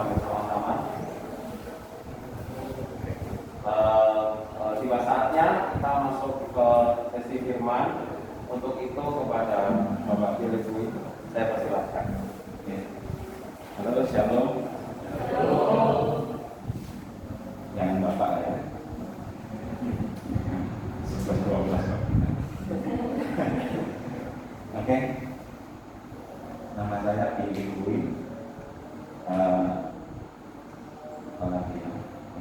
kita bersama-sama. Tiba saatnya kita masuk ke sesi firman. Untuk itu kepada Bapak Philip Dwi, saya persilahkan. Halo, shalom. Yang Bapak ya. 11-12. Oke. Nama saya Philip Dwi.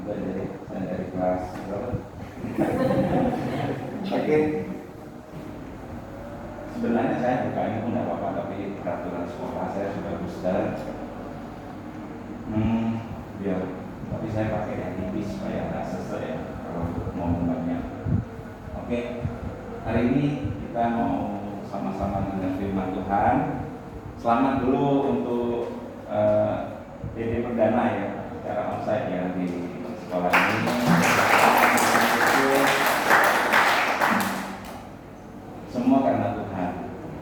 Saya dari kelas Oke. Sebenarnya saya buka ini pun tidak apa-apa, tapi peraturan sekolah saya sudah booster. Tapi saya pakai yang tipis supaya tidak sesuai ya kalau mau banyak. Oke, hari ini kita mau sama-sama dengan firman Tuhan. Selamat dulu untuk DD Perdana ya, secara onsite ya di sekolah ini. Semua karena Tuhan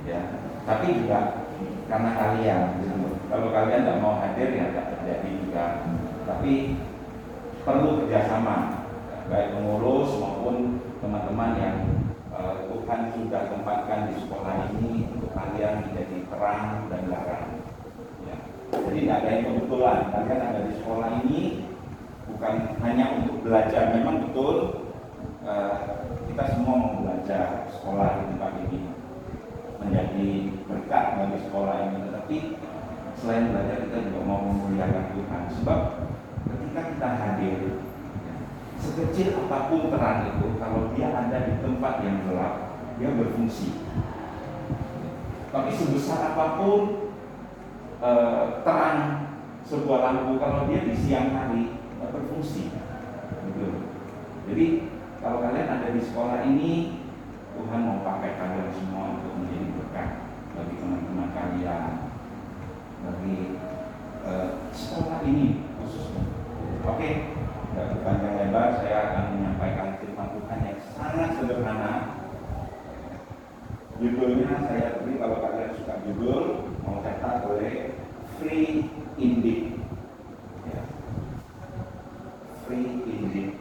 ya, tapi juga karena kalian gitu. Kalau kalian tidak mau hadir ya tidak terjadi juga, tapi perlu kerjasama baik pengurus maupun teman-teman yang Tuhan sudah tempatkan di sekolah ini untuk kalian menjadi terang dan garam ya. Jadi tidak ada yang kebetulan, kalian ada di sekolah ini bukan hanya untuk belajar. Memang betul kita semua mau belajar sekolah di tempat ini menjadi berkat bagi sekolah ini, tetapi selain belajar kita juga mau memuliakan Tuhan. Sebab ketika kita hadir, sekecil apapun terang itu, kalau dia ada di tempat yang gelap, dia berfungsi. Tapi sebesar apapun terang sebuah lampu, kalau dia di siang hari tidak berfungsi. Gitu. Jadi kalau kalian ada di sekolah ini, Tuhan mau pakai kalian semua untuk menjadi berkat bagi teman-teman kalian, bagi sekolah ini khususnya. Oke, tidak berpanjang lebar, saya akan menyampaikan firman Tuhan yang sangat sederhana. Judulnya saya beri, kalau kalian suka judul, mau cetak boleh, Free Indeed. Ya. Free Indeed.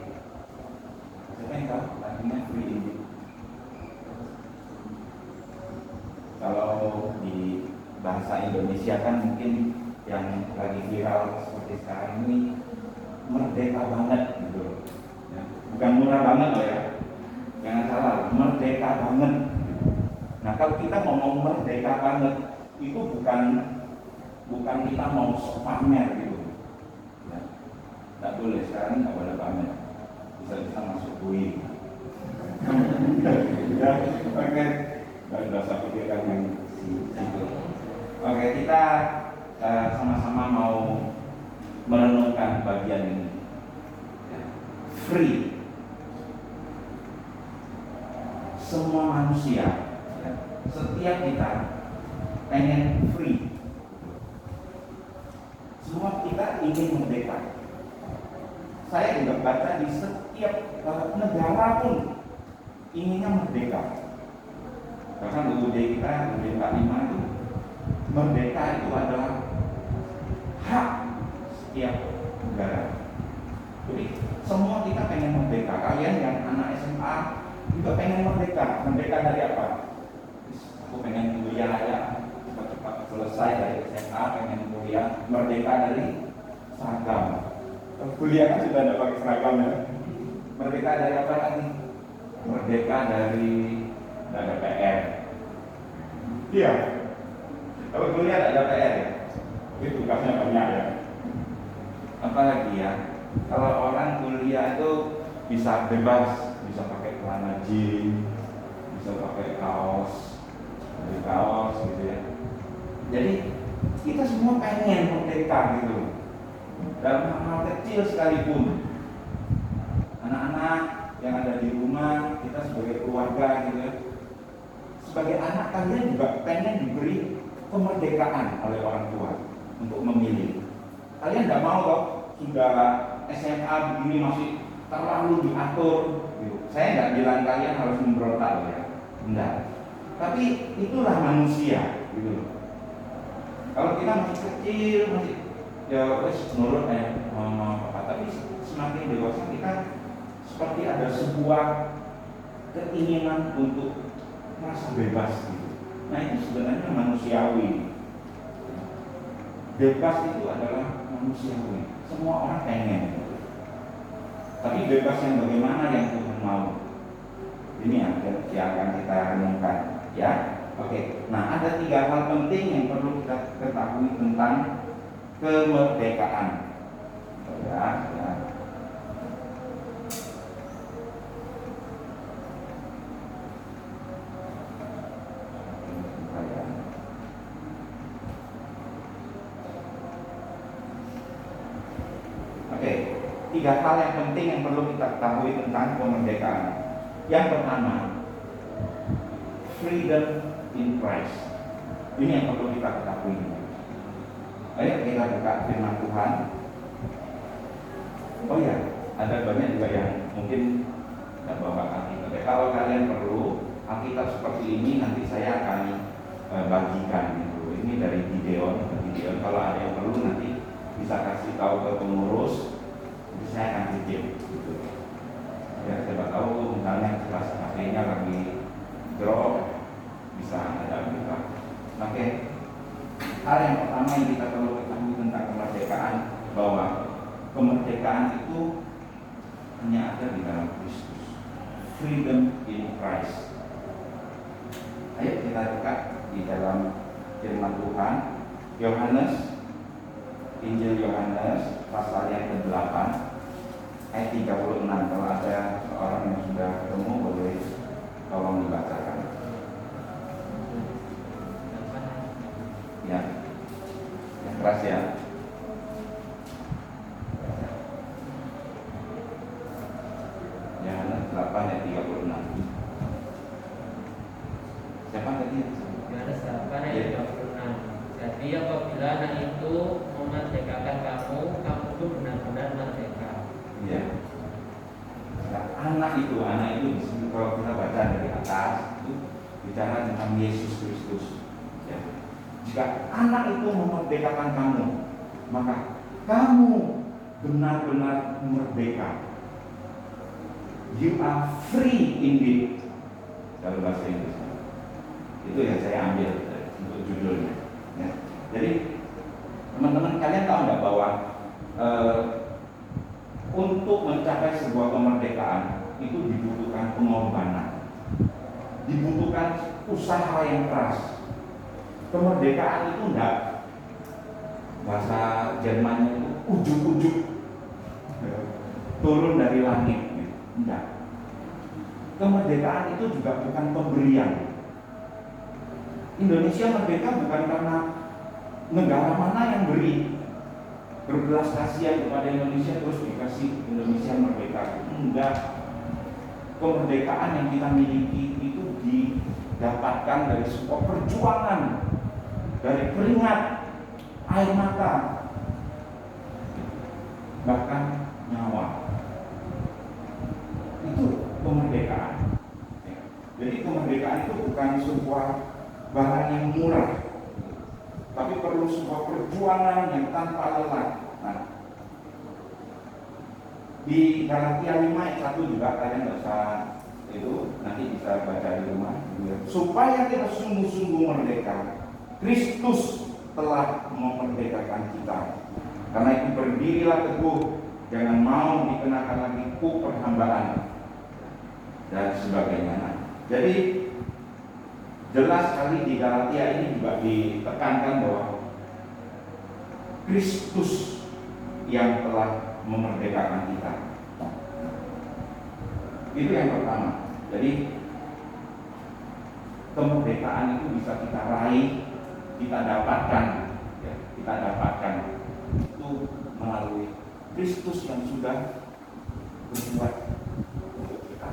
Siapa yang tahu artinya free indeed? Kalau di bahasa Indonesia kan mungkin yang lagi viral seperti sekarang ini merdeka banget gitu ya. Bukan murah banget loh ya, jangan salah, merdeka banget. Nah kalau kita ngomong merdeka banget itu bukan kita mau pamer gitu ya. Tidak boleh, sekarang nggak boleh pamer, bisa masuk bui ya. Oke, nggak usah pikirkan yang situ. Oke, kita sama-sama mau merenungkan bagian ini ya. Free. Semua manusia ya, setiap kita pengen free. Semua kita ingin merdeka. Saya juga baca di setiap negara pun inginnya merdeka. Bahkan UUD kita, UUD 45 itu, merdeka itu adalah hak setiap negara. Jadi semua kita pengen merdeka. Kalian yang anak SMA juga pengen merdeka. Merdeka dari apa? Aku pengen kuliah ya, cepat-cepat selesai dari SMA, pengen kuliah. Merdeka dari seragam. Kuliah kan sudah tidak pakai seragam ya. Merdeka dari apa lagi? Merdeka dari tidak ada PR. Iya. Kalau kuliah tidak ada PR ya, itu tugasnya banyak ya. Apalagi ya, kalau orang kuliah itu bisa bebas, bisa pakai celana jeans, bisa pakai kaos gitu ya. Jadi kita semua pengen merdeka gitu. Dalam hal kecil sekalipun, anak-anak yang ada di rumah, kita sebagai keluarga gitu ya, sebagai anak kalian juga pengen diberi kemerdekaan oleh orang tua untuk memilih. Kalian tidak mau kok sudah SMA begini masih terlalu diatur gitu. Saya nggak bilang kalian harus memberontak ya, enggak. Tapi itulah manusia gitu. Kalau kita masih kecil, masih ya wes nurut tapi semakin dewasa kita seperti ada sebuah keinginan untuk merasa bebas gitu. Nah itu sebenarnya manusiawi. Bebas itu adalah manusiawi. Semua orang pengen. Tapi bebas yang bagaimana yang Tuhan mau? Ini yang akan kita renungkan, ya. Oke. Nah ada 3 hal penting yang perlu kita ketahui tentang kemerdekaan. Ya. Oke, 3 hal yang penting yang perlu kita ketahui tentang kemerdekaan. Yang pertama, freedom in Christ. Ini yang perlu kita ketahui. Ayo kita buka firman Tuhan. Oh ya, ada banyak juga yang mungkin tidak bawa Alkitab. Kalau kalian perlu Alkitab seperti ini, nanti saya akan bagikan gitu. Ini dari Gideon. Kalau ada yang perlu nanti bisa kasih tahu ke pengurus, jadi saya akan titip gitu. Ya, siapa tahu misalnya kelas aslinya lagi drop, bisa ada kita. Oke. Hal yang pertama yang kita perlu ketahui tentang kemerdekaan, bahwa kemerdekaan itu hanya ada di dalam Kristus. Freedom in Christ. Ayo kita buka di dalam firman Tuhan, Yohanes, Injil Yohanes pasal yang ke-8 ayat 36. Kalau ada orang yang sudah ketemu boleh tolong dibacakan. Ya, yang keras ya. Yohanes 8 ayat 36. Siapa tadi? Yohanes 8 ayat 36. Jadi apabila anak itu memerdekakan kamu, kamu pun benar-benar merdeka. Iya. Nah, anak itu kalau kita baca dari atas itu bicara tentang Yesus Kristus. Ya. Jika anak itu memerdekakan kamu, maka kamu benar-benar merdeka. You are free indeed. Dalam bahasa Inggris. Itu yang saya ambil untuk judulnya. Ya. Jadi teman-teman kalian tahu nggak bahwa untuk mencapai sebuah kemerdekaan itu dibutuhkan pengorbanan, dibutuhkan usaha yang keras. Kemerdekaan itu enggak, bahasa Jermannya itu ujuk-ujuk turun dari langit, enggak. Kemerdekaan itu juga bukan pemberian. Indonesia merdeka bukan karena negara mana yang beri, berbelas kasihan kepada Indonesia terus dikasih Indonesia merdeka. Enggak. Kemerdekaan yang kita miliki itu didapatkan dari sebuah perjuangan, dari keringat, air mata, bahkan nyawa. Itu kemerdekaan. Jadi kemerdekaan itu bukan sebuah barang yang murah, tapi perlu sebuah perjuangan yang tanpa lelah. Nah, di Galatia 5 ayat 1 juga kalian nggak usah itu, nanti bisa baca di rumah. Supaya kita sungguh-sungguh merdeka, Kristus telah memerdekakan kita. Karena itu berdirilah teguh, jangan mau dikenakan lagi kuk perhambaan dan sebagainya. Nah, jadi jelas sekali di Galatia ini juga ditekankan bahwa Kristus yang telah memerdekakan kita. Itu yang pertama. Jadi kemerdekaan itu bisa kita raih, kita dapatkan, ya, kita dapatkan itu melalui Kristus yang sudah berbuat untuk kita.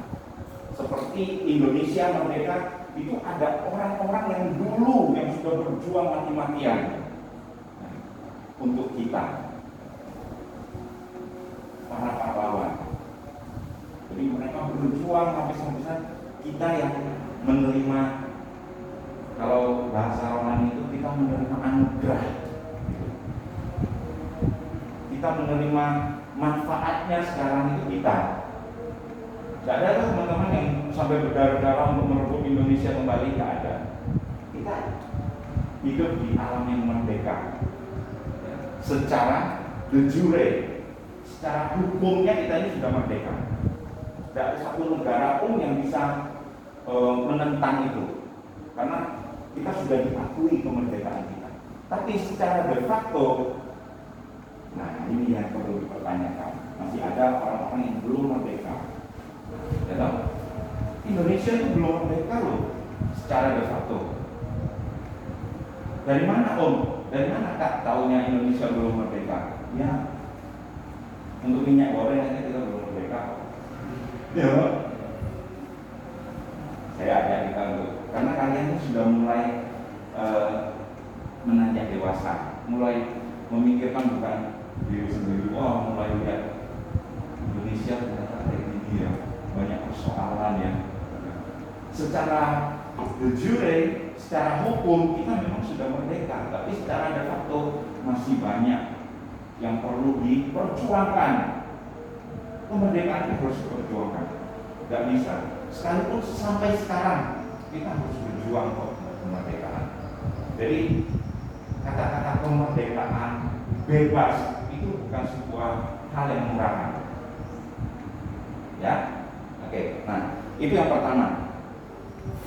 Seperti Indonesia merdeka, itu ada orang-orang yang dulu yang sudah berjuang mati-matian untuk kita, para pahlawan. Jadi mereka berjuang sampai kita yang menerima, kalau bahasa Romawi itu kita menerima anugerah. kita menerima manfaatnya sekarang itu kita. Tidak ada kan teman-teman yang sampai berdarah-darah untuk merebut Indonesia kembali, tidak ada. Kita hidup di alam yang merdeka. Secara de jure, secara hukumnya kita ini sudah merdeka. Tidak ada satu negara pun yang bisa menentang itu, karena kita sudah diakui kemerdekaan kita. Tapi secara de facto, nah ini yang perlu dipertanyakan. Masih ada orang-orang yang belum merdeka. Ya tahu? Indonesia itu belum merdeka loh, secara de facto. Dari mana Om? Dari mana Kak taunya Indonesia belum merdeka? Ya, untuk minyak goreng aja kita belum merdeka. Ya, saya ajak kita untuk, karena kalian sudah mulai menanjak dewasa, mulai memikirkan bukan diri sendiri. Wah, mulai lihat Indonesia ternyata kayak gini ya, banyak persoalan ya. Secara de jure, secara hukum kita memang sudah merdeka, tapi secara de facto masih banyak yang perlu diperjuangkan. Kemerdekaan itu harus diperjuangkan, nggak bisa. Sekalipun sampai sekarang kita harus berjuang kok kemerdekaan. Jadi kata-kata kemerdekaan bebas itu bukan sebuah hal yang murahan. Ya, oke. Nah, itu yang pertama,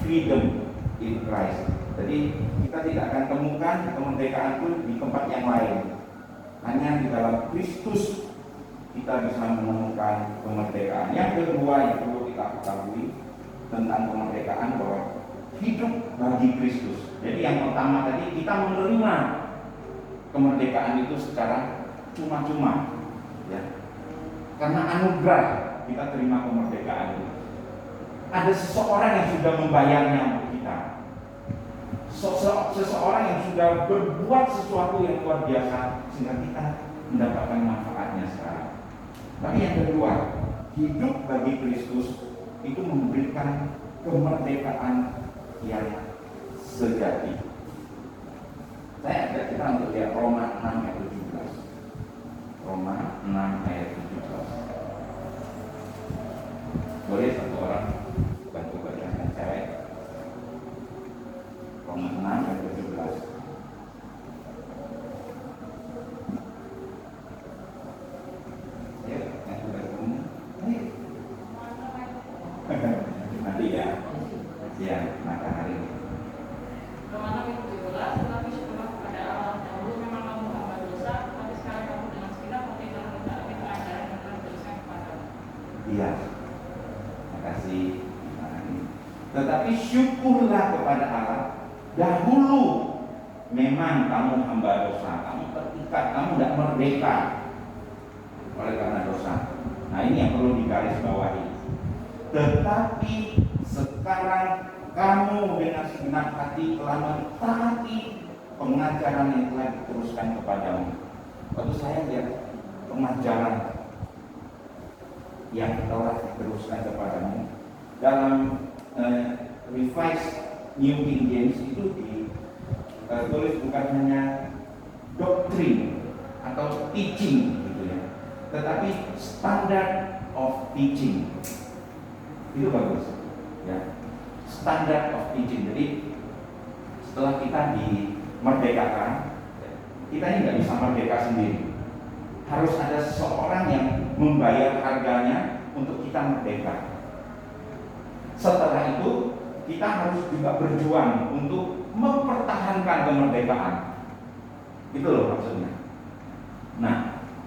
freedom in Christ. Jadi kita tidak akan temukan kemerdekaan itu di tempat yang lain. Hanya di dalam Kristus kita bisa menemukan kemerdekaan. Yang kedua yang perlu kita ketahui tentang kemerdekaan, bahwa hidup bagi Kristus. Jadi yang pertama tadi, kita menerima kemerdekaan itu secara cuma-cuma, ya. Karena anugerah kita terima kemerdekaan itu. Ada seseorang yang sudah membayarnya untuk kita. Seseorang yang sudah berbuat sesuatu yang luar biasa sehingga kita mendapatkan manfaatnya sekarang. Tapi yang kedua, hidup bagi Kristus itu memberikan kemerdekaan yang sejati. Saya ajak kita untuk lihat Roma 6 ayat 17. Roma 6 ayat 17. Boleh satu orang bantu bacaan cewek. Roma 6 ayat 17. Nanti ya, ya maka hari ini. Kemana itu 17, tetapi syukurlah kepada Allah. Dahulu memang kamu hamba dosa, tapi sekarang kamu dengan segenap hati telah mentaati ajaran yang telah diberikan kepadamu. Iya, makasih. Tetapi syukurlah kepada Allah. Dahulu memang kamu hamba dosa, kamu terikat, kamu tidak merdeka oleh karena dosa. Nah ini yang perlu digarisbawahi. Tetapi sekarang kamu dengan segenap hati telah mentaati pengajaran yang telah diteruskan kepadamu. Waktu saya lihat pengajaran yang telah diteruskan kepadamu dalam Revised New King James itu ditulis bukan hanya doktrin atau teaching gitu ya, tetapi standard of teaching. Itu bagus ya, standard of teaching. Jadi setelah kita dimerdekakan, kita ini nggak bisa merdeka sendiri. Harus ada seseorang yang membayar harganya untuk kita merdeka. Setelah itu kita harus juga berjuang untuk mempertahankan kemerdekaan. Itu loh maksudnya. Nah,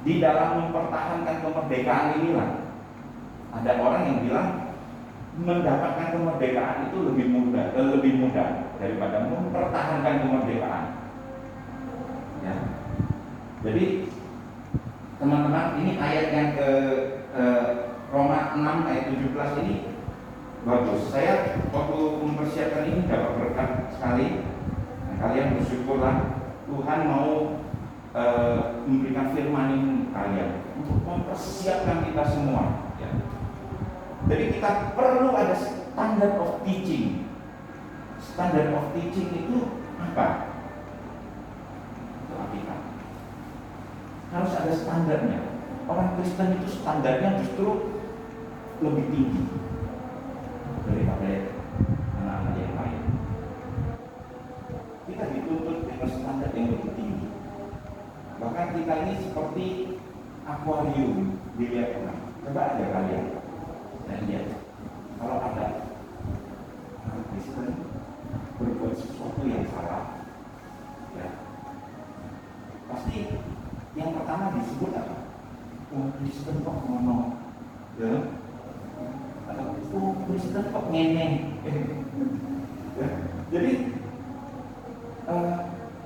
di dalam mempertahankan kemerdekaan inilah ada orang yang bilang mendapatkan kemerdekaan itu lebih mudah daripada mempertahankan kemerdekaan. Ya. Jadi teman-teman, ini ayat yang ke Roma 6 ayat 17 ini bagus. Saya waktu mempersiapkan ini dapat berkat sekali. Nah, kalian bersyukurlah Tuhan mau memberikan firman ini kalian untuk mempersiapkan kita semua. Ya. Jadi kita perlu ada standard of teaching. Standard of teaching itu apa? Itu Alkitab. Harus harus ada standarnya. Orang Kristen itu standarnya justru lebih tinggi daripada anak-anak yang lain. Kita dituntut dengan standar yang lebih tinggi. Bahkan kita ini seperti akuarium dilihat orang. Coba aja kalian dan lihat, kalau ada orang Kristen berbuat sesuatu yang salah, ya, pasti yang pertama disebut apa? Oh, Kristen kok ngono, ya? Atau oh, Kristen kok ngene. Ya. Jadi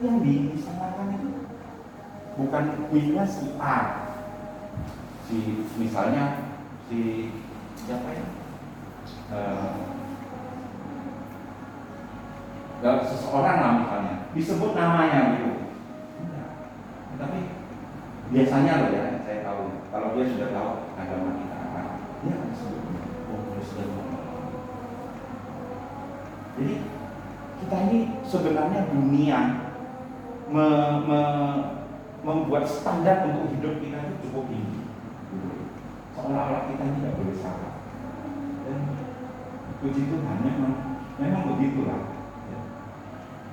yang disalahkan itu bukan kuenya si A, misalnya si siapa ya? Seseorang lah misalnya disebut namanya gitu. Tapi biasanya loh ya, saya tahu kalau dia sudah tahu agama kita apa, dia akan sebut oh Kristen. Jadi kita ini sebenarnya dunia membuat standar untuk hidup kita itu cukup tinggi. Seolah-olah kita tidak boleh salah. Dan puji Tuhan memang begitulah.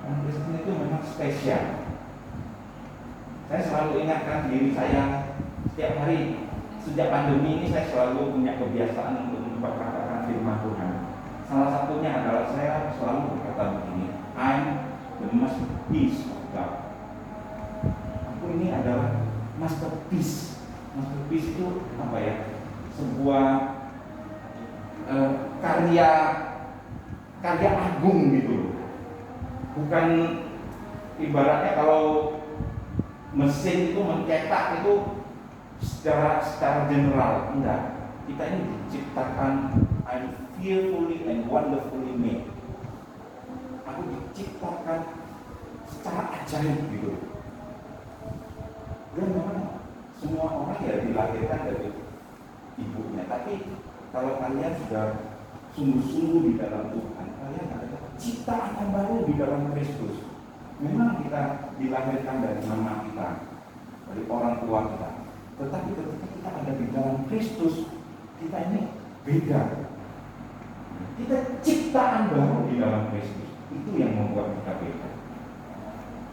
Orang Kristen itu memang spesial. Saya selalu ingatkan diri saya setiap hari. Sejak pandemi ini saya selalu punya kebiasaan untuk memperkatakan firman Tuhan. Salah satunya adalah saya selalu berkata begini, I'm the masterpiece of God. Aku ini adalah masterpiece. Masterpiece itu apa ya? Sebuah karya agung gitu. Bukan ibaratnya kalau mesin itu mencetak itu secara general, enggak. Kita ini diciptakan I'm fearfully and wonderfully made. Aku diciptakan secara ajaib gitu. Dan memang semua orang ya dilahirkan dari ibunya. Tapi kalau kalian sudah sungguh-sungguh di dalam Tuhan, kalian ada ciptaan yang baru di dalam Kristus. Memang kita dilahirkan dari mama kita, dari orang tua kita. Tetapi ketika kita ada di dalam Kristus, kita ini beda. Kita ciptaan baru di dalam Kristus. Itu yang membuat kita beda.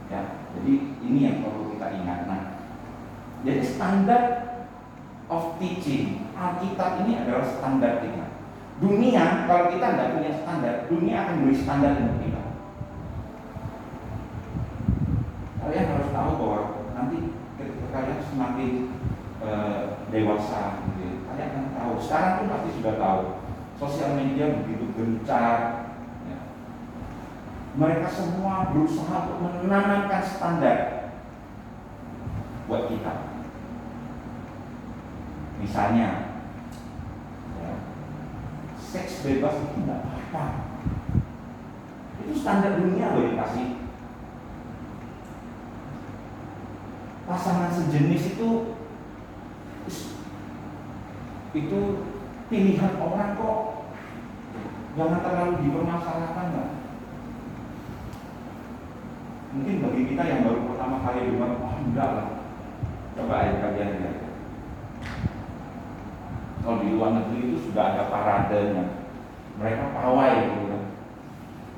Ya, jadi ini yang perlu kita ingat. Nah, jadi standar of teaching Alkitab ini adalah standar kita. Dunia, kalau kita tidak punya standar, dunia akan beri standar untuk kita. Kalian harus tahu bahwa nanti ketika kalian semakin dewasa, gitu, kalian akan tahu. Sekarang pun pasti sudah tahu. Sosial media begitu gencar. Ya. Mereka semua berusaha untuk menanamkan standar buat kita. Misalnya, ya, seks bebas itu tidak apa-apa. Itu standar dunia loh dikasih. Pasangan sejenis itu pilihan orang kok, jangan terlalu dipermasalahkan lah. Mungkin bagi kita yang baru pertama kali dengar, oh enggak lah. Coba aja kalian lihat. Kalau di luar negeri itu sudah ada paradenya, mereka pawai gitu kan,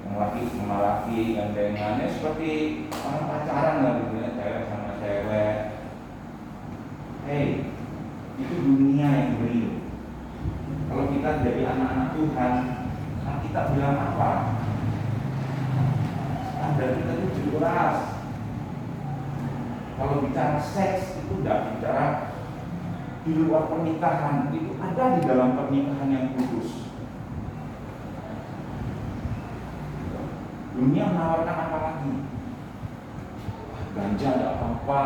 yang laki sama laki, gandengannya seperti orang pacaran lah gitu ya, cewek sama cewek. Hey, itu dunia yang real. Kalau kita jadi anak-anak Tuhan, kita bilang apa? Standar kita itu jelas. Kalau bicara seks itu tidak bicara di luar pernikahan, itu ada di dalam pernikahan yang kudus. Dunia menawarkan apa lagi? Ganja tidak apa-apa,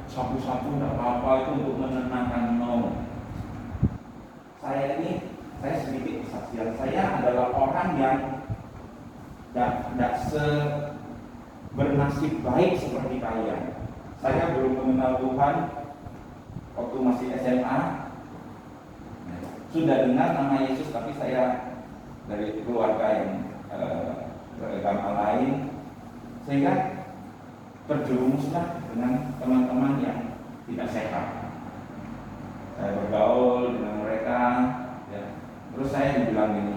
sapu-sapu tidak apa-apa, itu untuk menenangkan no. Saya sedikit kesaksian. Saya adalah orang yang tidak bernasib baik seperti kalian. Saya belum mengenal Tuhan waktu masih SMA. Sudah dengar nama Yesus, tapi saya dari keluarga yang beragama lain, sehingga terjerumuslah dengan teman-teman yang tidak sehat. Saya bergaul dengan mereka, ya. Terus saya dibilang gini,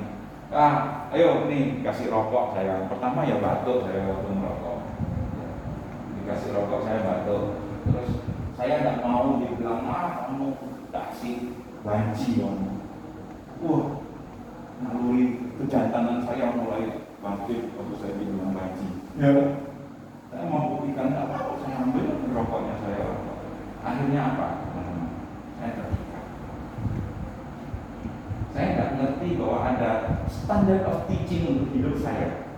ayo nih kasih rokok saya. Pertama ya batuk saya waktu merokok, ya. Dikasih rokok saya batuk. Terus saya nggak mau, dibilang kamu kasih banci dong. Naluri kejantanan saya mulai bangkit waktu saya dibilang banci. Ya, saya mau buktikan apa? Saya ambil rokoknya saya. Akhirnya apa? Saya terpikat. Saya nggak ngerti bahwa ada standard of teaching untuk hidup saya.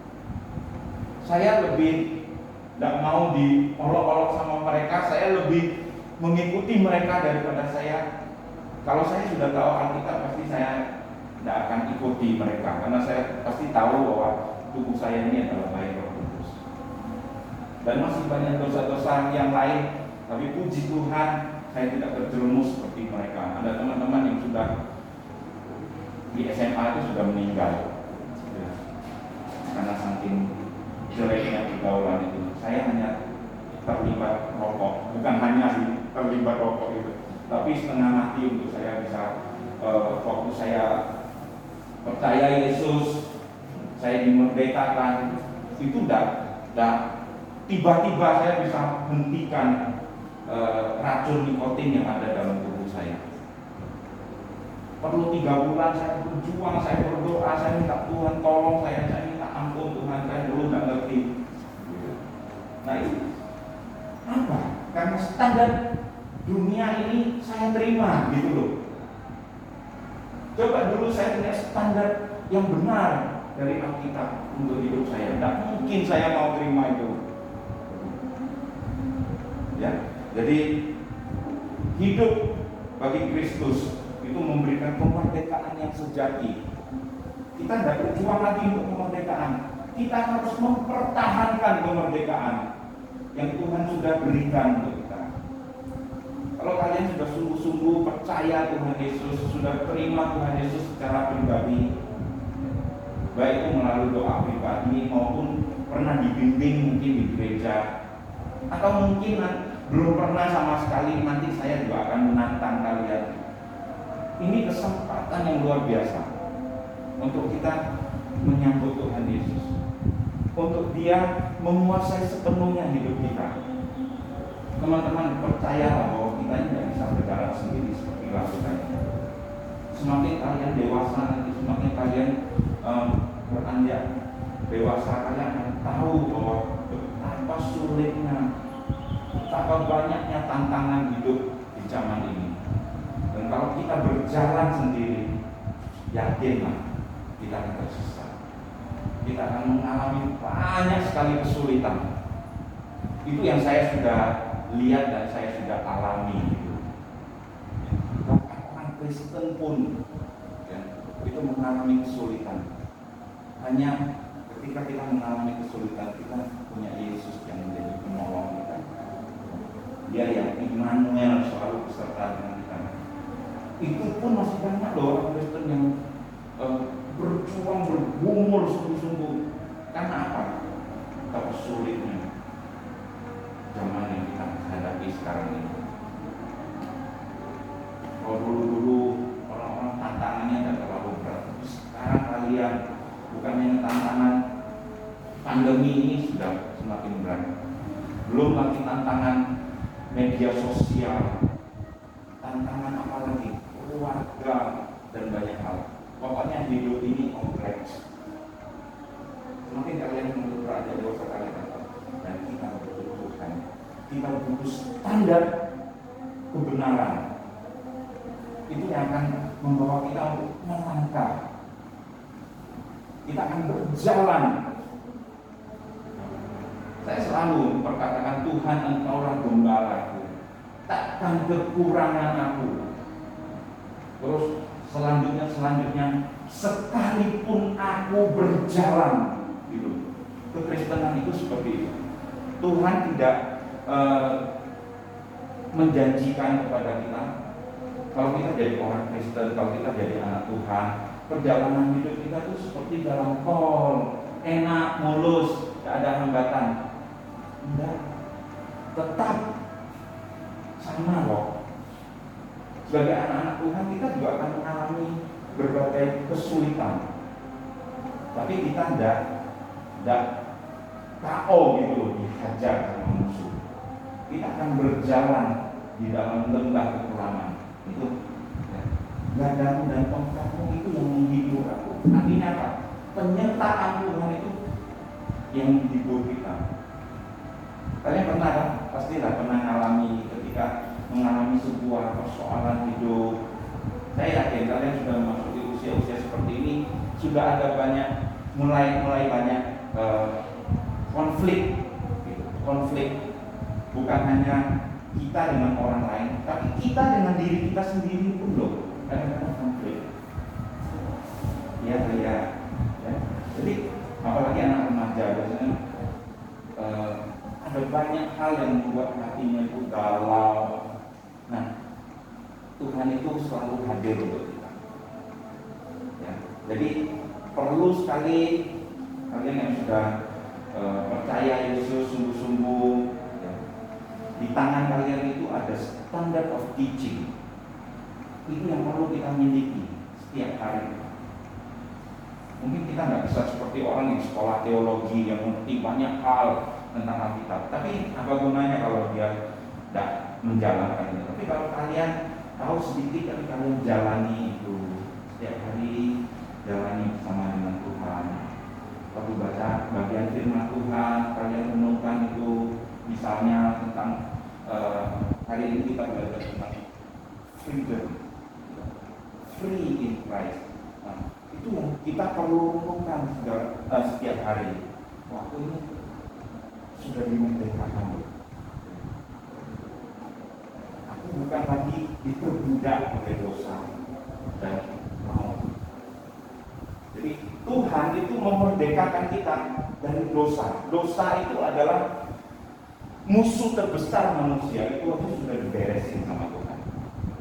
Saya lebih nggak mau diolok-olok sama mereka. Saya lebih mengikuti mereka daripada saya. Kalau saya sudah tahu Alkitab, pasti saya tidak akan ikuti mereka, karena saya pasti tahu bahwa tubuh saya ini adalah baik Roh Kudus. Dan masih banyak dosa-dosa yang lain, tapi puji Tuhan saya tidak terjerumus seperti mereka. Ada teman-teman yang sudah di SMA itu sudah meninggal, ya, karena saking jeleknya pergaulan itu. Saya hanya terlibat rokok, bukan hanya terlibat rokok itu, tapi setengah mati untuk saya bisa fokus saya percaya Yesus, saya dimerdekakan. Itu tiba-tiba saya bisa hentikan racun nikotin yang ada dalam tubuh saya. Perlu 3 bulan saya berjuang, saya berdoa, saya minta Tuhan tolong saya minta ampun Tuhan, saya dulu nggak ngerti. Nah itu apa? Karena standar dunia ini saya terima gitu loh. Coba dulu saya punya standar yang benar dari Alkitab untuk hidup saya. Tidak mungkin saya mau terima itu. Ya, jadi hidup bagi Kristus itu memberikan kemerdekaan yang sejati. Kita tidak berjuang lagi untuk kemerdekaan. Kita harus mempertahankan kemerdekaan yang Tuhan sudah berikan untuk kita. Kalau kalian sudah sungguh-sungguh percaya Tuhan Yesus, sudah terima Tuhan Yesus secara pribadi, baik itu melalui doa pribadi maupun pernah dibimbing mungkin di gereja, atau mungkin belum pernah sama sekali, nanti saya juga akan menantang kalian. Ini kesempatan yang luar biasa untuk kita menyambut Tuhan Yesus, untuk Dia menguasai sepenuhnya hidup kita. Teman-teman percayalah bahwa kita ini tidak bisa berjalan sendiri seperti lakukannya. Semakin kalian dewasa nanti, semakin kalian beranjak dewasa, kalian akan tahu bahwa betapa sulitnya, betapa banyaknya tantangan hidup di zaman ini. Dan kalau kita berjalan sendiri, yakinlah kita akan tersesat. Kita akan mengalami banyak sekali kesulitan. Itu yang saya sudah lihat dan saya sudah alami gitu. Bahkan orang Kristen pun ya, itu mengalami kesulitan. Hanya ketika kita mengalami kesulitan, kita punya Yesus yang menjadi penolong kita. Dia yang Immanuel, selalu beserta dengan kita. Itu pun masih banyak loh orang Kristen yang berjuang, bergumul sungguh-sungguh. Karena apa? Betapa sulitnya zaman yang kita hadapi sekarang ini. Kalau dulu-dulu orang-orang tantangannya tidak terlalu berat, tapi sekarang kalian bukan hanya tantangan pandemi ini sudah semakin berat, belum lagi tantangan media sosial, tantangan apa lagi, keluarga dan banyak hal. Pokoknya hidup ini kompleks. Semakin kalian beranjak dewasa kalian dan kita berbutuhkan, kita butuh standar kebenaran. Itu yang akan membawa kita untuk melangkah. Kita akan berjalan. Saya selalu memperkatakan Tuhan, Engkaulah gembalaku, takkan kekurangan aku. Terus selanjutnya sekalipun aku berjalan, gitu. Kekristenan itu seperti itu. Tuhan tidak menjanjikan kepada kita, kalau kita jadi orang Kristen, kalau kita jadi anak Tuhan, perjalanan hidup kita itu seperti dalam tol, enak, mulus, tidak ada hambatan. Tidak. Tetap sama loh. Sebagai anak-anak Tuhan kita juga akan mengalami berbagai kesulitan. Tapi kita tidak KO gitu loh, dihajar sama musuh. Kita akan berjalan di dalam lembah kekelaman. Itu ya. Gadamu dan tongkatmu itu yang menghibur aku. Artinya apa? Penyertaan Tuhan itu yang menghibur kita. Kalian pernah kan? Pastilah pernah mengalami ketika mengalami sebuah persoalan hidup. Saya yakin kalian sudah masuk di usia-usia seperti ini, sudah ada mulai banyak konflik, gitu. Konflik bukan hanya kita dengan orang lain, tapi kita dengan diri kita sendiri pun loh. Kadang-kadang konflik. Ya. Jadi apalagi anak remaja biasanya ada banyak hal yang membuat hatinya itu galau. Nah, Tuhan itu selalu hadir untuk kita. Ya, jadi perlu sekali kalian yang sudah percaya Yesus sungguh-sungguh, ya, di tangan kalian itu ada standard of teaching. Itu yang perlu kita miliki setiap hari. Mungkin kita nggak bisa seperti orang yang sekolah teologi yang mengerti banyak hal tentang Alkitab. Tapi apa gunanya kalau dia tidak menjalankan itu? Tapi kalau kalian tahu sedikit, tapi kalian jalani itu setiap hari, jalani bersama dengan Tuhan. Waktu baca bagian firman Tuhan, kalian renungkan itu, misalnya tentang hari ini kita belajar tentang freedom, free in Christ. Nah, itu yang kita perlu renungkan setiap hari. Waktu ini sudah dimerdekakan. Aku bukan lagi diperbudak oleh dosa dan maut. Jadi Tuhan itu memerdekakan kita dari dosa. Dosa itu adalah musuh terbesar manusia. Itu sudah diberesin sama Tuhan.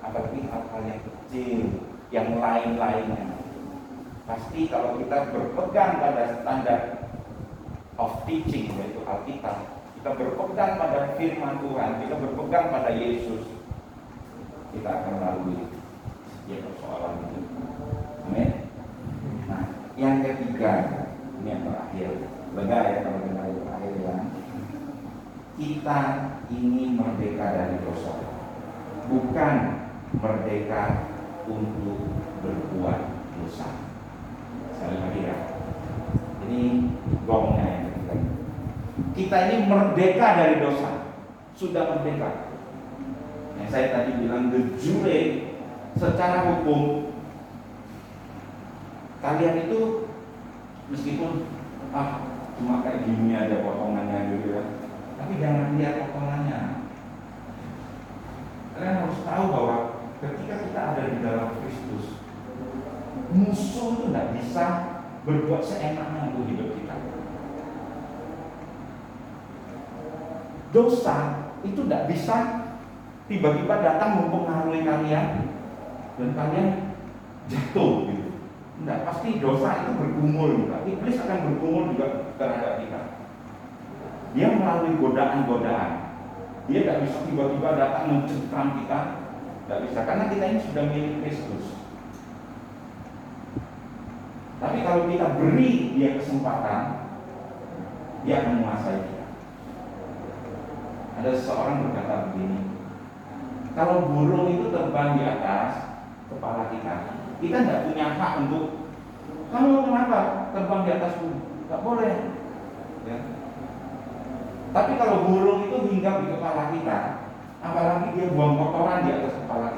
Apalagi hal-hal yang kecil, yang lain-lainnya. Pasti kalau kita berpegang pada standar of teaching, yaitu Alkitab, kita berpegang pada firman Tuhan, kita berpegang pada Yesus, kita akan lalui setiap persoalan itu. Amin. Nah, yang ketiga, ini yang terakhir, lega ya kalau dengar yang terakhir ya. Kita ini merdeka dari dosa, bukan merdeka untuk berbuat dosa. Sekali lagi ya, ini gongnya yang ketiga. Kita ini merdeka dari dosa, sudah merdeka. Yang saya tadi bilang de jure, secara hukum kalian itu meskipun cuma kayak gini aja potongannya gitu ya, tapi jangan lihat potongannya. Kalian harus tahu bahwa ketika kita ada di dalam Kristus, musuh itu tidak bisa berbuat seenaknya untuk hidup kita. Dosa itu tidak bisa tiba-tiba datang mempengaruhi kalian dan kalian jatuh gitu. Tidak, pasti dosa itu bergumul juga. Iblis akan bergumul juga terhadap kita. Dia melalui godaan-godaan. Dia tidak bisa tiba-tiba datang mencengkram kita. Tidak bisa, karena kita ini sudah milik Kristus. Tapi kalau kita beri dia kesempatan, dia akan menguasai kita. Ada seseorang berkata begini, kalau burung itu terbang di atas kepala kita tidak punya hak untuk kamu kenapa terbang di atas burung, tidak boleh. Ya. Tapi kalau burung itu hinggap di kepala kita, apalagi dia buang kotoran di atas kepala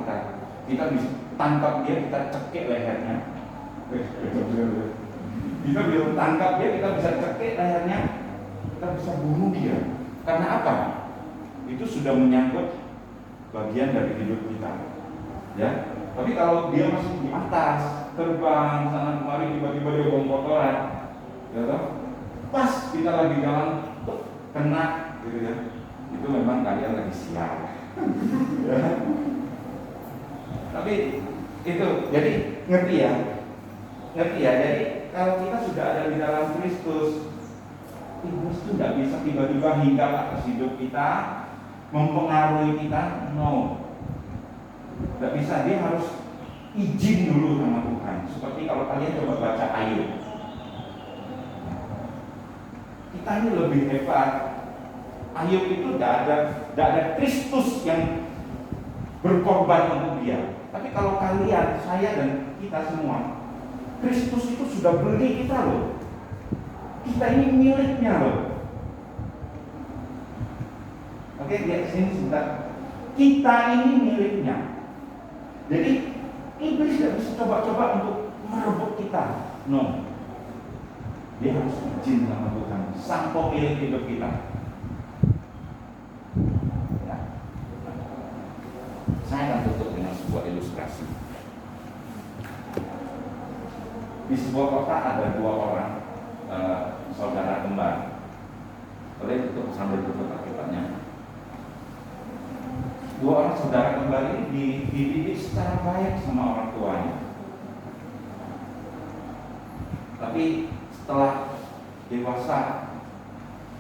kita bisa tangkap dia, kita cekik lehernya. Kita bisa tangkap dia, kita bisa cekik lehernya, kita bisa bunuh dia. Karena apa? Itu sudah menyangkut bagian dari hidup kita. Ya. Tapi kalau dia masih di atas, terbang sana kemari, tiba-tiba dia buang kotoran, ya toh? Pas kita lagi jalan, kena, gitu ya. Itu memang kalian lagi sial. Ya. Tapi itu, jadi ngerti ya. Jadi kalau kita sudah ada di dalam Kristus, Iblis itu tidak bisa tiba-tiba hinggap atas hidup kita mempengaruhi kita? No. Tidak bisa, dia harus izin dulu sama Tuhan. Seperti kalau kalian coba baca Ayub. Kita ini lebih hebat. Ayub itu tidak ada Kristus yang berkorban untuk dia. Tapi kalau kalian, saya dan kita semua, Kristus itu sudah beli kita loh. Kita ini miliknya loh. Oke, lihat sini sebentar. Kita ini miliknya. Jadi iblis tidak bisa coba-coba untuk merebut kita. No. Dia harus izin sama Tuhan, sang pemilik hidup kita. Ya. Saya akan tutup dengan sebuah ilustrasi. Di sebuah kota ada dua orang saudara kembar. Boleh tutup sambil tutup akibatnya. Dua orang saudara kembar ini dididik secara baik sama orang tuanya. Tapi setelah dewasa,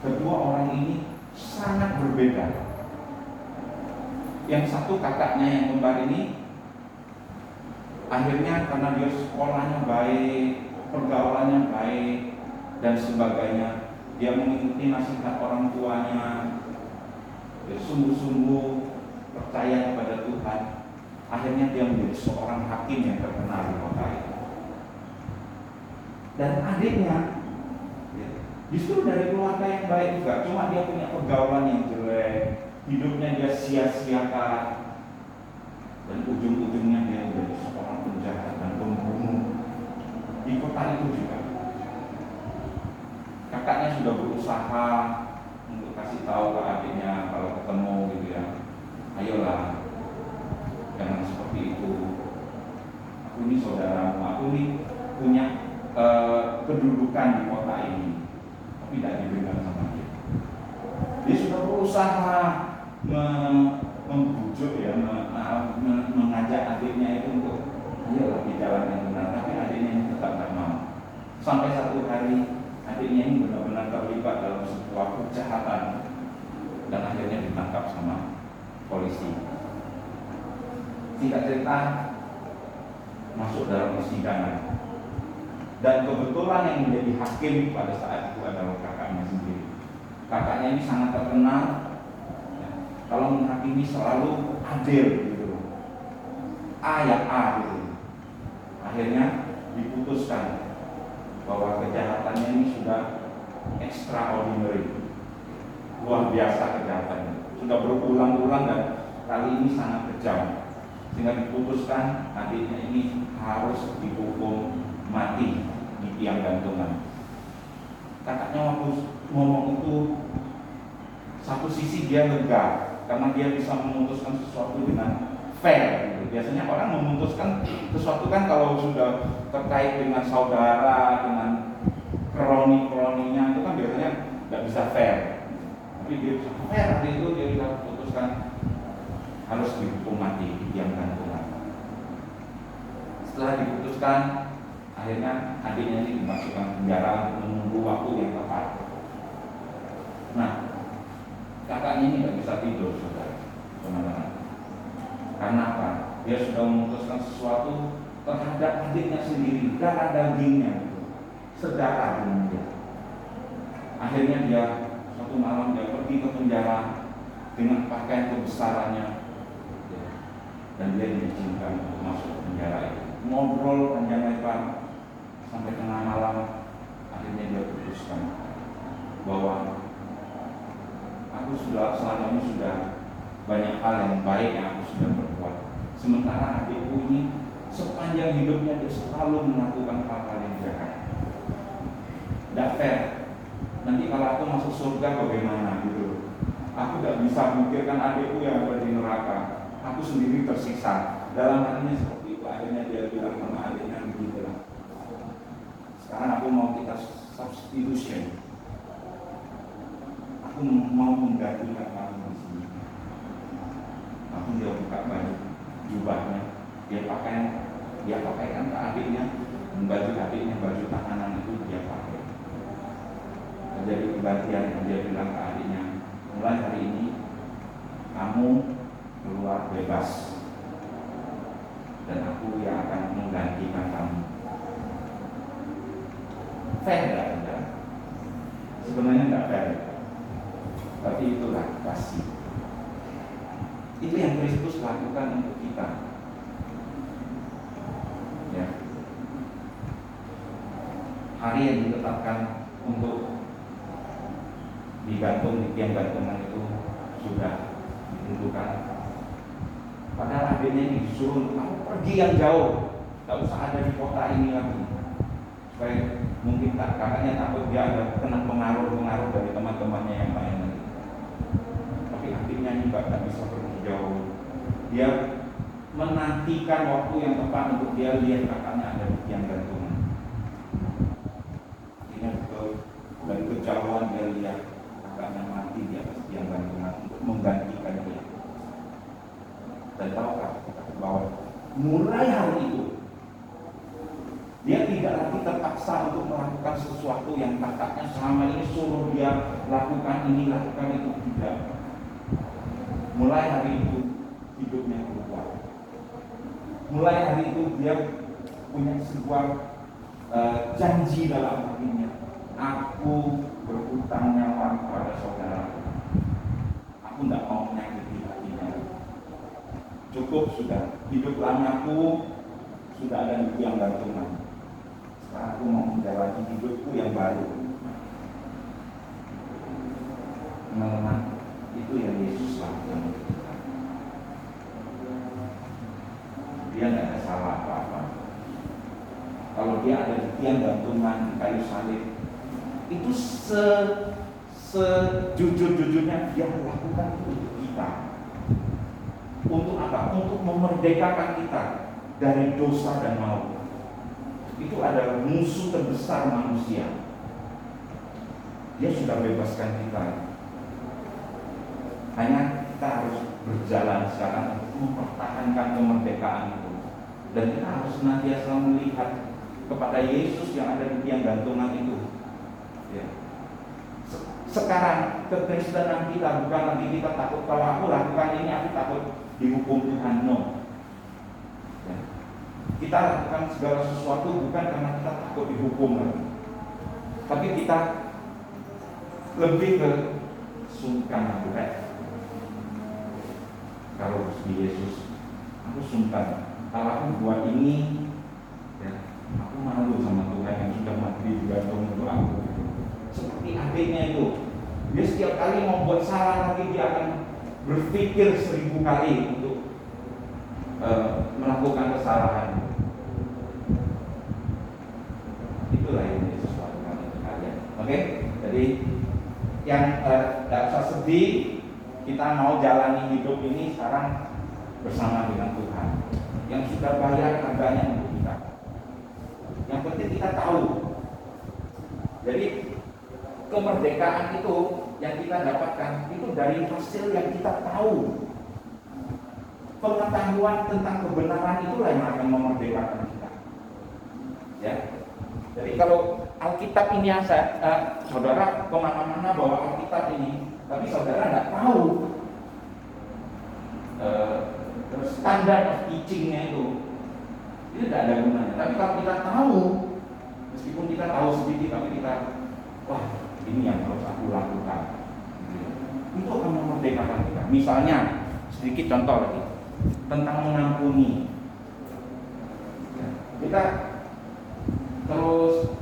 kedua orang ini sangat berbeda. Yang satu kakaknya yang kembar ini, akhirnya karena dia sekolahnya baik, pergaulannya baik, dan sebagainya, dia mengikuti nasihat orang tuanya, dia sungguh-sungguh percaya kepada Tuhan. Akhirnya dia menjadi seorang hakim yang terkenal di kota itu. Dan adiknya justru dari keluarga yang baik juga, cuma dia punya pergaulan yang jelek, hidupnya dia sia-siakan, dan ujung-ujungnya dia menjadi seorang penjahat dan pembunuh di kota itu juga. Kakaknya sudah berusaha untuk kasih tahu ke adiknya kalau ketemu gitu ya, ayolah, jangan seperti itu. Aku ini saudaramu, aku ini punya kedudukan di kota ini, tapi tidak didengar sama dia. Dia sudah berusaha membujuk ya, mengajak adiknya itu untuk ayolah di jalan yang benar, tapi adiknya ini tetap tidak mau. Sampai satu hari adiknya ini benar-benar terlibat dalam sebuah kejahatan dan akhirnya ditangkap sama polisi. Singkat cerita, masuk dalam persidangan. Dan kebetulan yang menjadi hakim pada saat itu adalah kakaknya sendiri. Kakaknya ini sangat terkenal, ya, kalau menghakimi selalu adil gitu, A ya A gitu. Akhirnya diputuskan bahwa kejahatannya ini sudah extraordinary, luar biasa kejahatannya, sudah berulang-ulang dan kali ini sangat kejam, sehingga diputuskan adiknya ini harus dihukum mati di tiang gantungan. Kakaknya waktu ngomong itu, satu sisi dia lega karena dia bisa memutuskan sesuatu dengan fair. Biasanya orang memutuskan sesuatu kan kalau sudah terkait dengan saudara, dengan kroni-kroninya itu kan biasanya tidak bisa fair. Tapi dia bisa fair, hari itu dia bisa memutuskan harus dihukum mati di tiang gantungan. Setelah diputuskan, akhirnya adiknya ini dimasukkan penjara untuk menunggu waktu yang tepat. Nah, kakaknya ini tidak bisa tidur, saudara, teman-teman. Karena apa? Dia sudah memutuskan sesuatu terhadap adiknya sendiri, darah dagingnya, sedarah dengan dia. Akhirnya dia suatu malam dia pergi ke penjara dengan pakaian kebesarannya, dan dia diizinkan untuk masuk ke penjara itu. Ngobrol panjang lebar sampai tengah malam, akhirnya dia putuskan bahwa aku sudah selama ini sudah banyak hal yang baik yang aku sudah berbuat. Sementara adikku ini sepanjang hidupnya dia selalu melakukan hal-hal yang jahat. Tidak fair. Nanti kalau aku masuk surga bagaimana gitu? Aku tidak bisa memikirkan adikku yang ada di neraka. Aku sendiri tersiksa. Dalam hatinya seperti itu. Akhirnya dia bilang sama adiknya begitulah. Sekarang aku mau kita substitution. Aku mau menggantikan kamu di sini. Aku dia buka baju jubahnya, dia pakaikan ke adiknya, dan baju adiknya, baju tahanan itu dia pakai. Terjadi kebatian, dia bilang ke adiknya, mulai hari ini kamu keluar bebas, dan aku yang akan menggantikan kamu. Fair nggak ada? Sebenarnya nggak fair, tapi itulah kasih. Itu yang Kristus lakukan untuk kita. Ya. Hari yang ditetapkan untuk digantung di tiang gantungan itu sudah ditentukan. Padahal adiknya ini disuruh, kamu pergi yang jauh, tak usah ada di kota ini lagi, supaya mungkin kakaknya takut dia ada kena pengaruh dari teman-temannya yang lain lagi. Tapi adiknya juga tak bisa pergi jauh. Dia menantikan waktu yang tepat untuk dia lihat kakaknya ada di tiang gantungan. Akhirnya dari kejauhan dia lihat kakaknya mati di atas tiang gantungan untuk menggantikan dia. Dan tahukah bahwa mulai hari itu dia tidak lagi terpaksa untuk melakukan sesuatu yang kakaknya selama ini suruh dia lakukan ini, lakukan itu, tidak. Mulai hari itu hidupnya berubah. Mulai hari itu dia punya sebuah janji dalam hatinya. Aku berhutang nyawa kepada saudara. Aku tidak mau menyakiti hatinya. Cukup sudah, hidup lamaku sudah ada di tiang gantungan. Sekarang aku mau menjalani hidupku yang baru. Teman-teman, itu yang Yesus lakukan untuk kita. Dia tidak ada salah apa-apa. Kalau dia ada di tiang gantungan di kayu salib, itu sejujur-jujurnya dia lakukan itu untuk kita. Untuk apa? Untuk memerdekakan kita dari dosa dan maut. Itu adalah musuh terbesar manusia. Dia sudah bebaskan kita. Hanya kita harus berjalan sekarang untuk mempertahankan kemerdekaan itu. Dan kita harus senantiasa melihat kepada Yesus yang ada di tiang gantungan itu. Ya. Sekarang kekristenan kita bukan lagi kita takut, kalau aku lakukan ini aku takut dihukum Tuhan. No. Ya. Kita lakukan segala sesuatu bukan karena kita takut dihukum lagi, tapi kita lebih ke sungkan aku kalau di Yesus, aku sungkan kalau aku buat ini, ya, aku malu sama Tuhan yang sudah mati digantung untuk aku. Seperti adiknya itu, dia setiap kali mau buat salah lagi dia akan berpikir 1000 kali untuk melakukan kesalahan. Itulah yang Yesus lakukan untuk kalian. Oke? Jadi yang tidak usah sedih, kita mau jalani hidup ini sekarang bersama dengan Tuhan yang sudah bayar harganya untuk kita. Yang penting kita tahu. Jadi kemerdekaan itu yang kita dapatkan itu dari hasil yang kita tahu. Pengetahuan tentang kebenaran itulah yang akan memerdekakan kita. Ya. Jadi kalau Alkitab ini saudara kemana-mana bawa Alkitab ini, tapi saudara tidak tahu standar of teaching-nya itu tidak ada gunanya. Tapi kalau kita tahu, meskipun kita tahu sedikit, tapi kita, wah ini yang harus aku lakukan, itu akan memerdekakan kita. Misalnya sedikit contoh lagi tentang mengampuni. Kita terus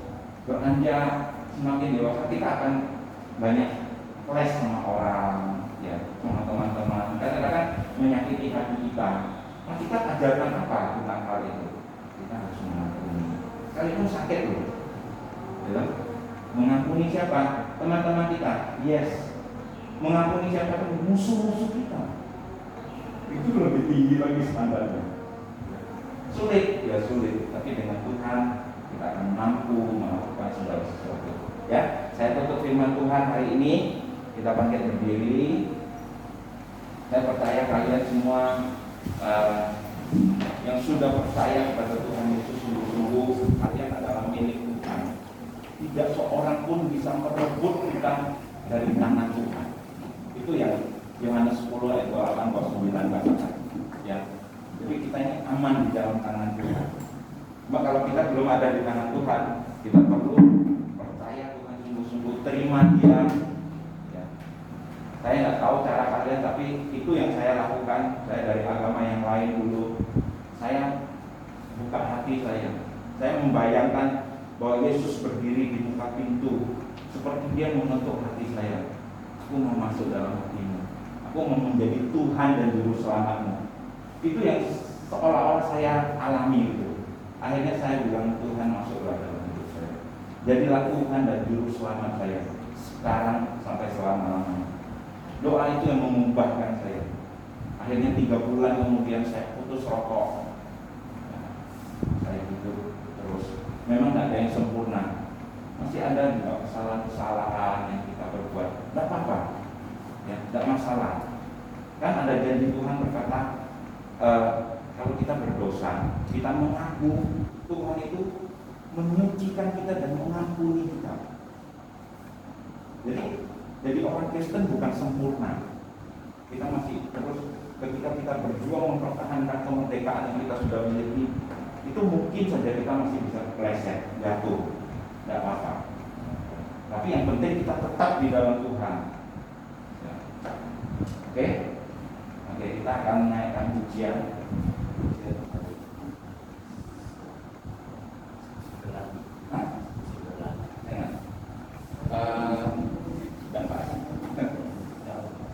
beranjak semakin dewasa, kita akan banyak les sama orang, ya, sama teman-teman. Kadang-kadang menyakiti hati kita. Nah, kita ajarkan apa tentang hal itu? Kita harus mengampuni. Sekalipun sakit loh. Ya. Mengampuni siapa? Teman-teman kita. Yes. Mengampuni siapa? Musuh-musuh kita. Itu lebih tinggi lagi standarnya. Sulit, ya sulit. Tapi dengan Tuhan kita akan mampu melakukan segala sesuatu. Ya, saya tutup firman Tuhan hari ini. Kita bangkit berdiri. Saya percaya kalian semua yang sudah percaya kepada Tuhan Yesus sungguh-sungguh, kalian adalah milik Tuhan. Tidak seorang pun bisa merebut kita dari tangan Tuhan. Itu yang Yohanes 10 ayat 28 29 katakan, ya. Jadi kita ini aman di dalam tangan Tuhan. Cuma kalau kita belum ada di tangan Tuhan, kita perlu percaya Tuhan sungguh-sungguh, terima Dia. Ya. Saya nggak tahu cara kalian, tapi itu yang saya lakukan. Saya dari agama yang lain dulu, saya buka hati saya membayangkan bahwa Yesus berdiri di muka pintu, seperti Dia mengetuk hati saya. Aku mau masuk dalam hatimu, aku mau menjadi Tuhan dan Juru Selamatmu. Itu yang seolah-olah saya alami itu. Akhirnya saya bilang, Tuhan masuklah dalam hidup saya, jadilah Tuhan dan Juru Selamat saya sekarang sampai selama-lamanya. Doa itu yang mengubahkan saya. Akhirnya 3 bulan kemudian saya putus rokok. Saya hidup terus. Memang tidak ada yang sempurna, masih ada juga kesalahan-kesalahan yang kita berbuat. Tidak apa-apa, ya, tidak masalah. Kan ada janji Tuhan berkata, kalau kita berdosa, kita mengaku, Tuhan itu menyucikan kita dan mengampuni kita. Jadi orang Kristen bukan sempurna. Kita masih terus, ketika kita berjuang mempertahankan kemerdekaan yang kita sudah miliki, itu mungkin saja kita masih bisa kepleset, jatuh, tidak apa-apa. Tapi yang penting kita tetap di dalam Tuhan. Ya. Oke, kita akan menaikkan pujian.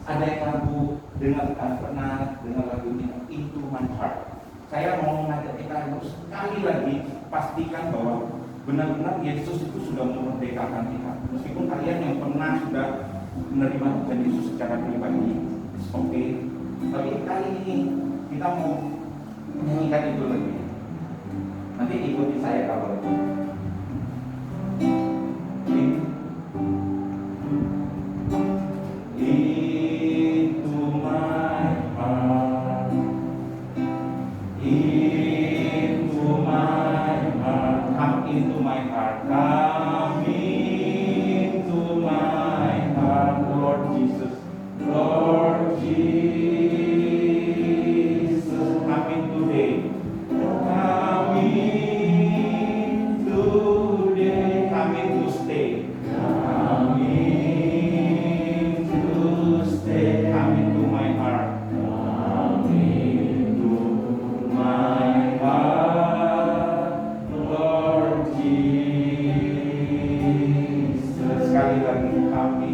Ada yang pernah dengar lagu ini, Into My Heart. Saya mau mengajak kita untuk sekali lagi pastikan bahwa benar-benar Yesus itu sudah memerdekakan kita. Meskipun kalian yang pernah sudah menerima Tuhan Yesus secara pribadi, oke. Tapi kali ini kita mau menyanyikan itu lagi. Nanti ikuti saya kalau itu. Into my heart, come into my heart, Lord Jesus, Lord Jesus, come in today, come in today, come in to stay, come in to stay, come into my heart, come into my heart. Sekali lagi, kami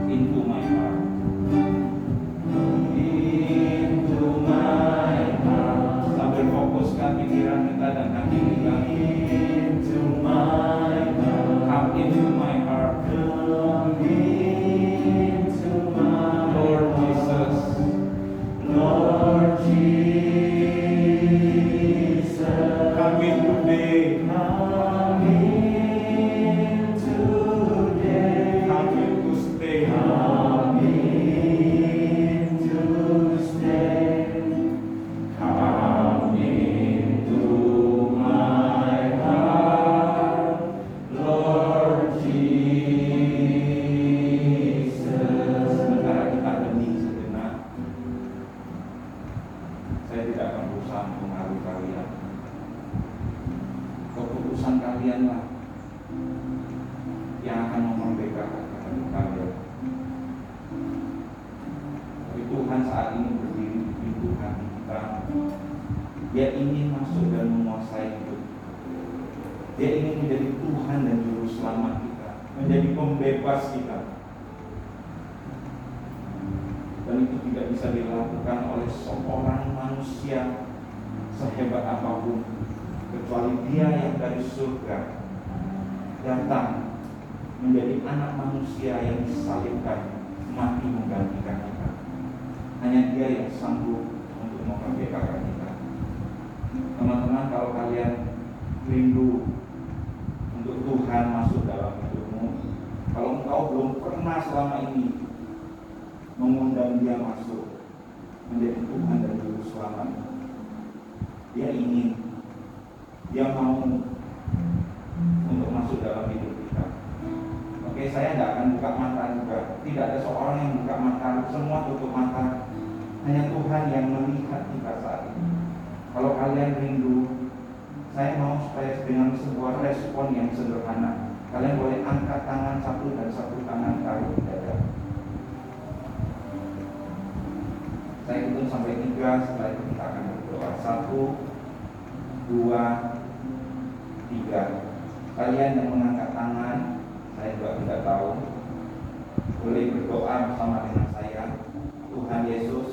into my heart, into my heart. Sambil fokuskan pikiran kita dan hati kita. Into my heart, come into my heart, come into my Lord Jesus, Lord Jesus, come in today, come in. Dia ingin masuk dan menguasai hidup. Dia ingin menjadi Tuhan dan Juru Selamat kita, menjadi pembebas kita. Dan itu tidak bisa dilakukan oleh seorang manusia sehebat apapun, kecuali Dia yang dari surga datang menjadi anak manusia yang disalibkan, mati menggantikan kita. Hanya Dia yang sanggup untuk memerdekakan kita. Teman-teman, kalau kalian rindu untuk Tuhan masuk dalam hidupmu, kalau engkau belum pernah selama ini mengundang Dia masuk menjadi Tuhan dan Juru Selamat, Dia ingin, Dia mau untuk masuk dalam hidup kita. Oke, saya tidak akan buka mata juga. Tidak ada seorang yang buka mata semua tutup mata. Hanya Tuhan yang melihat kita saat ini. Kalau kalian rindu, saya mau supaya dengan sebuah respon yang sederhana, kalian boleh angkat tangan satu dan satu tangan taruh di dada. Saya hitung sampai 3, setelah itu kita akan berdoa. 1, 2, 3. Kalian yang mengangkat tangan, saya juga tidak tahu, boleh berdoa bersama dengan saya. Tuhan Yesus,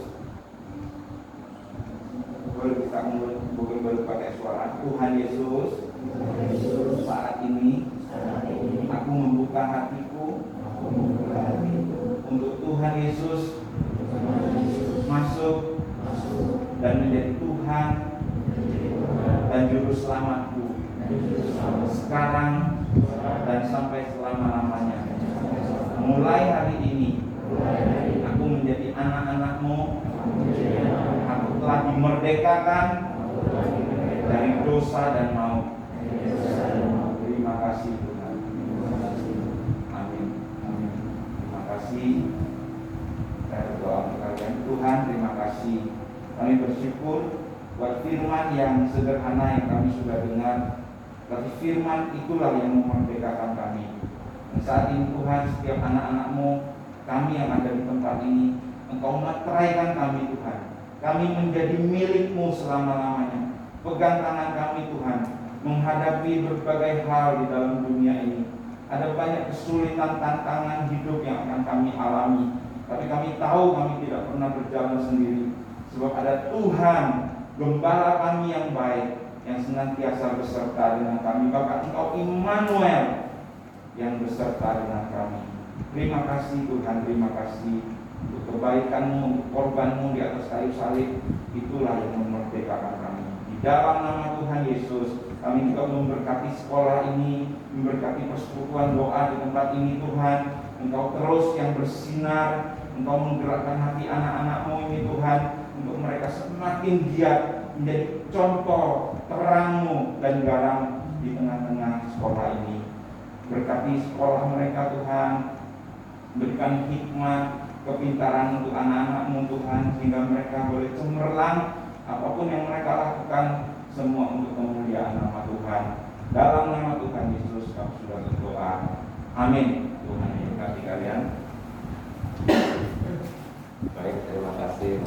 boleh bisa boleh pakai suara. Tuhan Yesus, saat ini aku membuka hatiku untuk Tuhan Yesus masuk dan menjadi Tuhan dan juru selamatku sekarang dan sampai selama-lamanya. Mulai hari ini aku menjadi anak-anak-Mu. Aku telah dimerdekakan dari dosa dan maut. Terima kasih Tuhan. Amin. Terima kasih. Saya berdoa untuk kalian. Tuhan, terima kasih. Kami bersyukur buat firman yang sederhana yang kami sudah dengar. Tapi firman itulah yang memerdekakan kami. Dan saat ini Tuhan, setiap anak-anak-Mu, kami yang ada di tempat ini, Engkau meteraikan kami Tuhan. Kami menjadi milik-Mu selama-lamanya. Pegang tangan kami Tuhan, menghadapi berbagai hal di dalam dunia ini. Ada banyak kesulitan, tantangan hidup yang akan kami alami. Tapi kami tahu kami tidak pernah berjalan sendiri. Sebab ada Tuhan, Gembala kami yang baik, yang senantiasa beserta dengan kami. Bahkan Engkau Immanuel yang beserta dengan kami. Terima kasih Tuhan, terima kasih untuk kebaikan-Mu, untuk korban-Mu di atas kayu salib. Itulah yang memerdekakan kami. Di dalam nama Tuhan Yesus, kami juga memberkati sekolah ini, memberkati persekutuan doa di tempat ini Tuhan. Engkau terus yang bersinar, Engkau menggerakkan hati anak-anak-Mu ini Tuhan, untuk mereka semakin giat menjadi contoh terang-Mu dan garam di tengah-tengah sekolah ini. Berkati sekolah mereka Tuhan, berikan hikmat, kepintaran untuk anak-anak-Mu Tuhan, sehingga mereka boleh cemerlang apapun yang mereka lakukan, semua untuk kemuliaan nama Tuhan. Dalam nama Tuhan Yesus kami sudah berdoa. Amin. Tuhan memberkati kalian. Baik, terima kasih.